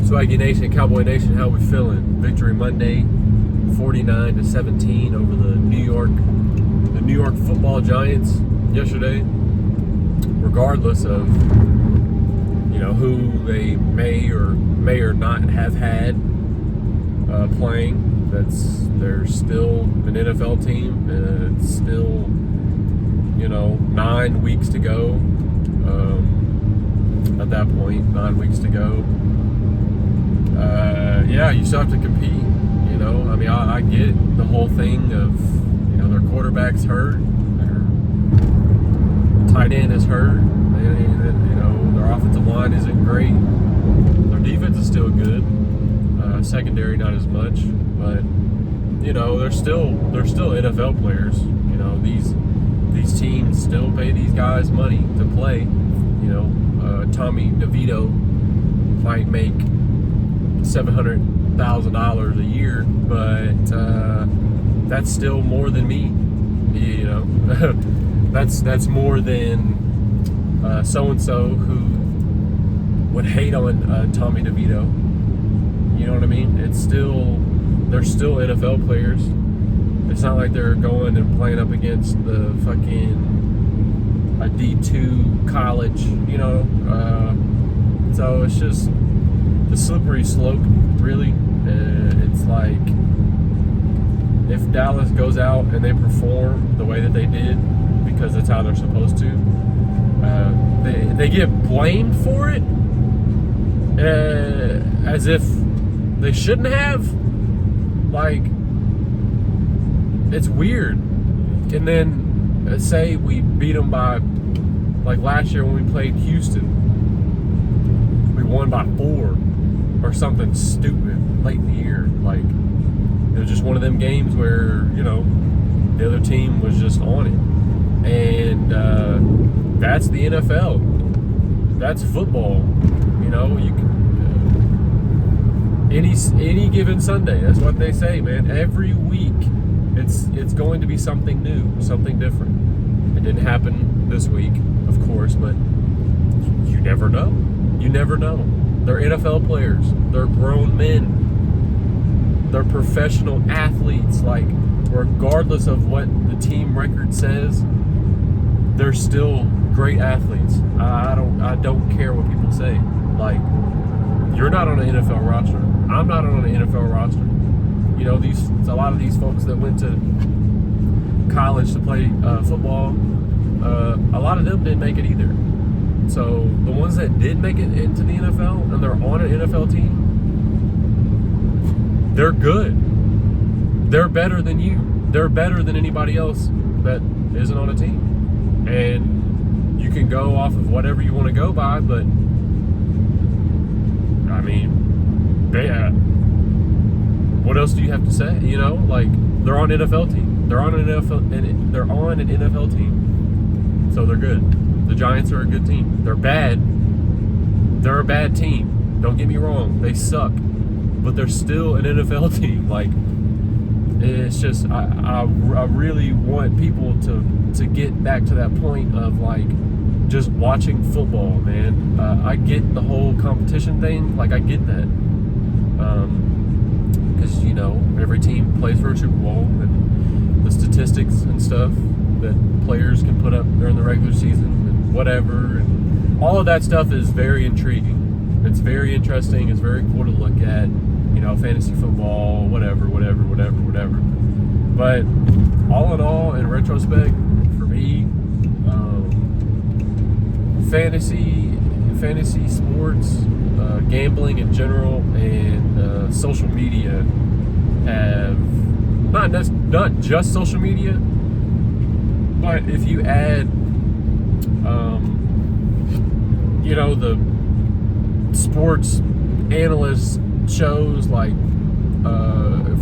Swaggy Nation, Cowboy Nation, how we feeling? Victory Monday, 49-17 over the New York Football Giants yesterday. Regardless of who they may or not have had playing, they're still an NFL team. It's still 9 weeks to go. At that point, 9 weeks to go. You still have to compete. I get the whole thing of their quarterback's hurt, their tight end is hurt, their offensive line isn't great, their defense is still good, secondary not as much, but they're still NFL players. These teams still pay these guys money to play. Tommy DeVito might make $700,000 a year, but that's still more than me. That's more than so and so who would hate on Tommy DeVito. You know what I mean? They're still NFL players. It's not like they're going and playing up against the fucking a D2 college, so it's just the slippery slope, really. It's like if Dallas goes out and they perform the way that they did, because that's how they're supposed to, they get blamed for it as if they shouldn't have. Like, it's weird. And then say we beat them by, like last year when we played Houston, we won by 4 or something stupid late in the year. Like, it was just one of them games where the other team was just on it. And that's the NFL. That's football. You can any given Sunday. That's what they say, man. Every week, it's going to be something new, something different. It didn't happen this week, of course, but you never know. You never know. They're NFL players. They're grown men. They're professional athletes. Like, regardless of what the team record says, they're still great athletes. I don't care what people say. Like, you're not on an NFL roster. I'm not on an NFL roster. A lot of these folks that went to college to play football, a lot of them didn't make it either. So the ones that did make it into the NFL and they're on an NFL team, they're good. They're better than you. They're better than anybody else that isn't on a team. And you can go off of whatever you want to go by, but what else do you have to say? Like, they're on an NFL team. They're on an NFL team. So they're good. The Giants are a good team. They're bad. They're a bad team. Don't get me wrong. They suck. But they're still an NFL team. Like, it's just, I really want people to get back to that point of, like, just watching football, man. I get the whole competition thing. Like, I get that. Because, every team plays for a Super Bowl, and the statistics and stuff that players can put up during the regular season and whatever, and all of that stuff is very intriguing. It's very interesting. It's very cool to look at, fantasy football, whatever. But all in all, in retrospect, for me, fantasy sports, gambling in general, and social media have not just social media, but if you add the sports analyst shows like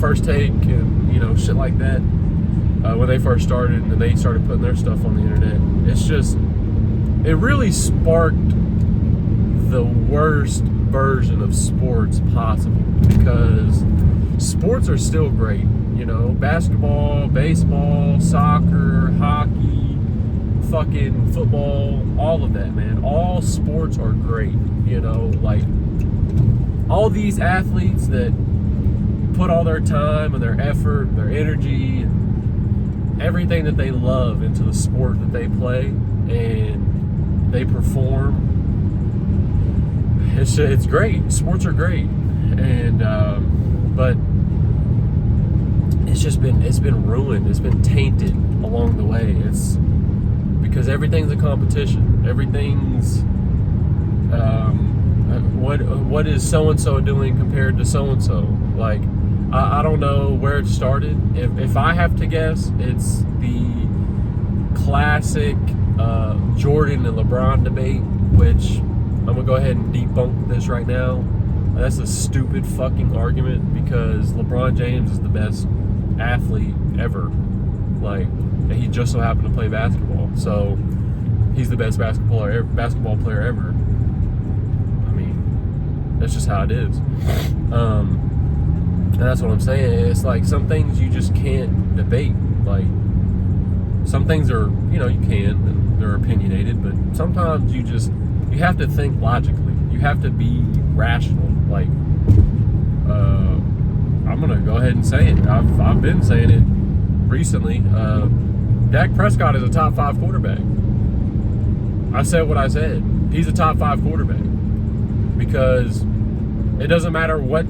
First Take and shit like that, when they first started and they started putting their stuff on the internet, it really sparked the worst version of sports possible, because sports are still great. Basketball, baseball, soccer, hockey, fucking football, all of that, man. All sports are great. Like, all these athletes that put all their time and their effort, their energy, and everything that they love into the sport that they play, and they perform. It's great. Sports are great, and but it's been ruined. It's been tainted along the way. It's because everything's a competition. Everything's what is so and so doing compared to so and so. Like I don't know where it started. If I have to guess, it's the classic Jordan and LeBron debate, which I'm gonna go ahead and debunk this right now. That's a stupid fucking argument because LeBron James is the best athlete ever. Like, and he just so happened to play basketball, so he's the best basketball player ever. I mean, that's just how it is. And that's what I'm saying. It's like some things you just can't debate. Like some things are, you can, and they're opinionated, but sometimes you have to think logically. You have to be rational. Like, I'm gonna go ahead and say it. I've been saying it recently. Dak Prescott is a top 5 quarterback. I said what I said. He's a top 5 quarterback because it doesn't matter what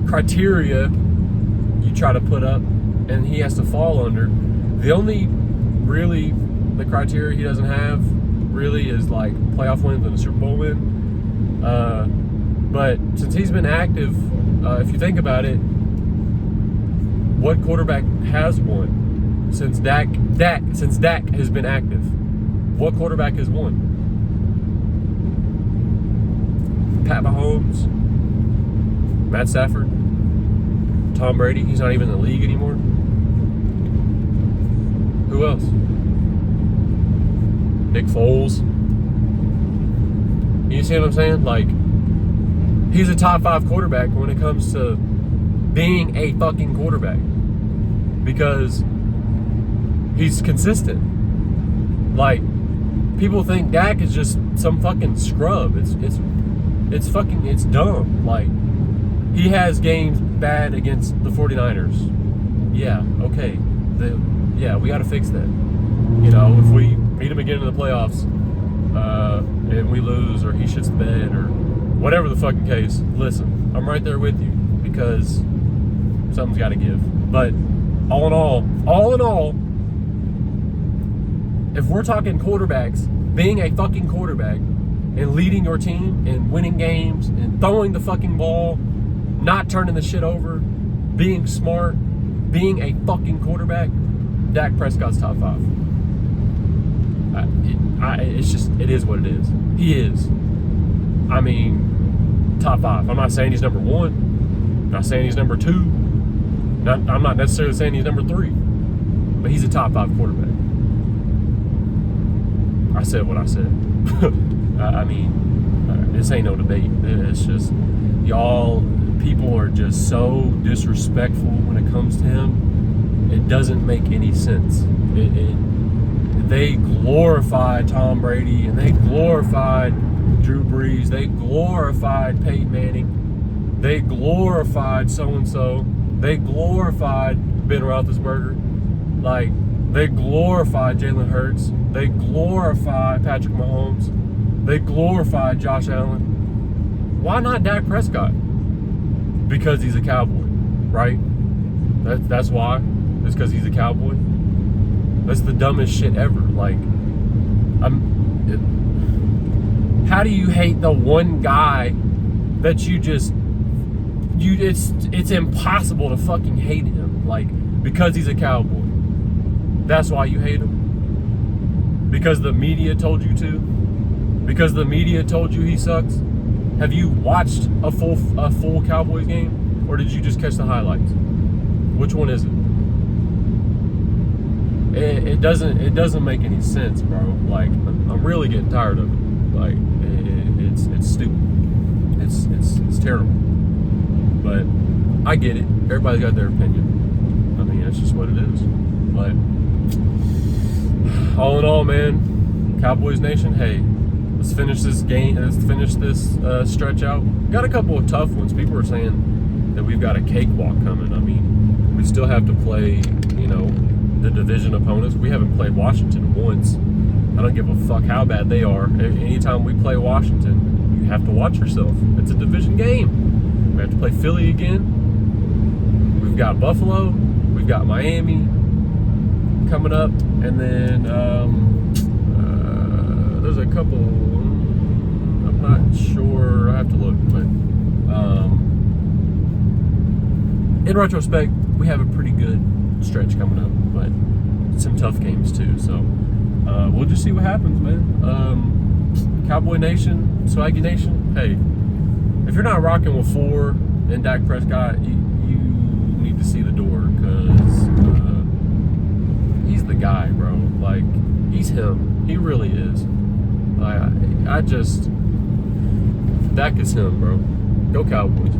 criteria you try to put up, and he has to fall under. The only really the criteria he doesn't have really is like playoff wins and a Super Bowl win. But since he's been active, if you think about it, what quarterback has won since Dak has been active? What quarterback has won? Pat Mahomes, Matt Stafford, Tom Brady. He's not even in the league anymore. Who else? Nick Foles. You see what I'm saying? Like, he's a top 5 quarterback when it comes to being a fucking quarterback because he's consistent. Like, people think Dak is just some fucking scrub. It's dumb. Like, he has games bad against the 49ers. Yeah, okay. We got to fix that. If we meet him again in the playoffs and we lose or he shits the bed or whatever the fucking case, listen, I'm right there with you because something's got to give. But all in all, if we're talking quarterbacks, being a fucking quarterback and leading your team and winning games and throwing the fucking ball, not turning the shit over, being smart, being a fucking quarterback, Dak Prescott's top 5. It is what it is. He is. I mean, top 5. I'm not saying he's number 1. I'm not saying he's number 2. I'm not necessarily saying he's number 3. But he's a top 5 quarterback. I said what I said. I mean, this ain't no debate. It's just, people are just so disrespectful when it comes to him. It doesn't make any sense. They glorified Tom Brady and they glorified Drew Brees. They glorified Peyton Manning. They glorified so-and-so. They glorified Ben Roethlisberger. Like, they glorified Jalen Hurts. They glorified Patrick Mahomes. They glorified Josh Allen. Why not Dak Prescott? Because he's a Cowboy, right? That's why. It's because he's a Cowboy. That's the dumbest shit ever. Like, how do you hate the one guy that it's impossible to fucking hate him, like, because he's a Cowboy? That's why you hate him? Because the media told you to? Because the media told you he sucks? Have you watched a full Cowboys game, or did you just catch the highlights? Which one is it? It doesn't make any sense, bro. Like, I'm really getting tired of it. Like, it's stupid. It's terrible. But I get it. Everybody's got their opinion. I mean, that's just what it is. But all in all, man, Cowboys Nation, hey, let's finish this game. Let's finish this stretch out. Got a couple of tough ones. People are saying that we've got a cakewalk coming. I mean, we still have to play, the division opponents. We haven't played Washington once. I don't give a fuck how bad they are. Anytime we play Washington, you have to watch yourself. It's a division game. We have to play Philly again. We've got Buffalo. We've got Miami coming up. And then there's a couple, I'm not sure. I have to look. But in retrospect, we have a pretty good stretch coming up. But some tough games too. So we'll just see what happens, man. Cowboy Nation, Swaggy Nation, hey, if you're not rocking with 4 and Dak Prescott, you need to see the door, because he's the guy, bro. Like, he's him. He really is. Dak is him, bro. Go Cowboys.